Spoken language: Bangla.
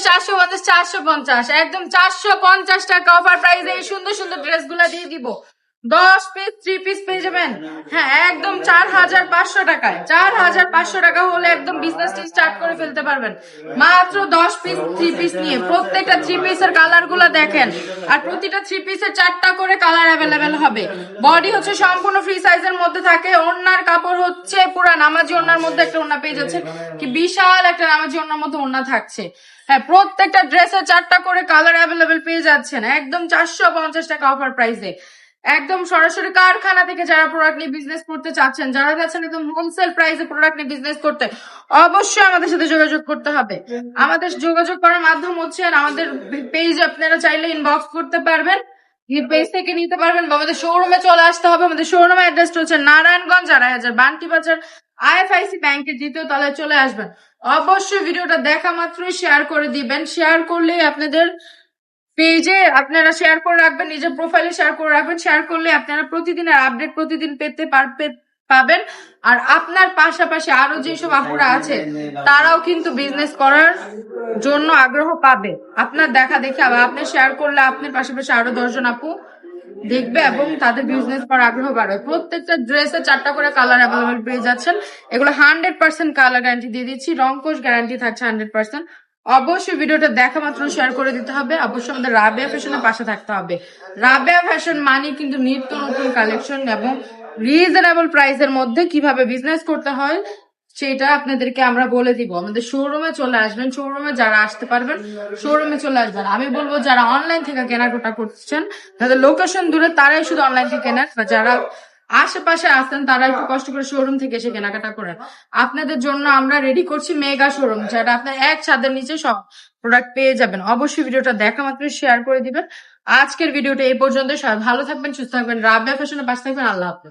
450, 450, একদম 450 টাকা অফার প্রাইসে এই সুন্দর সুন্দর ড্রেস গুলা দিয়ে দিব। 10 পিস 3 পিস পেয়ে যাবেন। হ্যাঁ, একদম 4500 টাকায়। 4500 টাকা হলে একদম বিজনেস স্টার্ট করে ফেলতে পারবেন মাত্র 10 পিস 3 পিস নিয়ে। প্রত্যেকটা 3 পিসের কালার গুলা দেখেন, আর প্রতিটা 3 পিসের 4টা করে কালার অ্যাভেলেবেল হবে। বডি হচ্ছে সম্পূর্ণ ফ্রি সাইজের মধ্যে থাকে। ওড়নার কাপড় হচ্ছে পুরা নামাজি ওড়নার মধ্যে একটা ওড়না পেয়ে যাচ্ছে, কি বিশাল একটা নামাজি ওড়নার মধ্যে ওড়না থাকছে। হ্যাঁ, প্রত্যেকটা ড্রেসের 4টা করে কালার অ্যাভেলেবেল পেয়ে যাচ্ছেন একদম 450 টাকা অফার প্রাইসে। একদম সরাসরি কারখানা থেকে যারা প্রোডাক্ট নিয়ে বিজনেস করতে চাচ্ছেন, যারা চাচ্ছেন একদম হোলসেল প্রাইসে প্রোডাক্ট নিয়ে বিজনেস করতে, অবশ্যই আমাদের সাথে যোগাযোগ করতে হবে। আমাদের যোগাযোগ করার মাধ্যম হচ্ছে আমাদের পেজে আপনারা চাইলে ইনবক্স করতে পারবেন, পেজ থেকে নিতে পারবেন, বা আমাদের শোরুমে চলে আসতে হবে। আমাদের শোরুমের অ্যাড্রেসটা হচ্ছে নারায়ণগঞ্জ 2.5 বান্টি বাজার, IFIC ব্যাংকের 2য় তলায় চলে আসবেন। অবশ্যই ভিডিওটা দেখা মাত্রই শেয়ার করে দিবেন। শেয়ার করলে আপনাদের পেজে আপনারা শেয়ার করে রাখবেন, নিজের প্রোফাইলে শেয়ার করে রাখবেন। শেয়ার করলে আপনারা প্রতিদিনের আপডেট প্রতিদিন পাবেন। আর আপনার পাশাপাশি আরো যেসব আপুরা আছে তারাও কিন্তু বিজনেস করার জন্য আগ্রহ পাবে আপনার দেখা দেখে। আবার আপনি শেয়ার করলে আপনার পাশাপাশি আরো 10 জন আপু দেখবে এবং তাদের বিজনেস করার আগ্রহ বাড়বে। প্রত্যেকটা ড্রেসে 4টা করে কালার অ্যাভেলেবেল পেয়ে যাচ্ছেন। এগুলো 100% কালার গ্যারান্টি দিয়ে দিচ্ছি, রংকোশ গ্যারান্টি থাকছে 100%। অবশ্যই ভিডিওটা দেখা মাত্র শেয়ার করে দিতে হবে। অবশ্যই আমাদের রাবেয়া ফ্যাশনের পাশে থাকতে হবে। রাবেয়া ফ্যাশন মানে কিন্তু নিত্য নতুন কালেকশন এবং রিজনেবল প্রাইসের মধ্যে কিভাবে বিজনেস করতে হয় সেটা আপনাদেরকে আমরা বলে দিব। আমাদের শোরুমে চলে আসবেন, শোরুমে যারা আসতে পারবেন শোরুমে চলে আসবেন। আমি বলবো যারা অনলাইন থেকে কেনাকাটা করছেন, যাদের লোকেশন দূরে, তারাই শুধু অনলাইন থেকে কেনেন, বা যারা আশেপাশে আসেন তারা একটু কষ্ট করে শোরুম থেকে এসে কেনাকাটা করেন। আপনাদের জন্য আমরা রেডি করছি মেগা শোরুম, যেটা আপনার এক ছাদের নিচে সব প্রোডাক্ট পেয়ে যাবেন। অবশ্যই ভিডিওটা দেখা মাত্র শেয়ার করে দিবেন। আজকের ভিডিওটা এই পর্যন্ত। সবাই ভালো থাকবেন, সুস্থ থাকবেন, রাবেয়া ফ্যাশনের পাশে থাকবেন। আল্লাহ হাফেজ।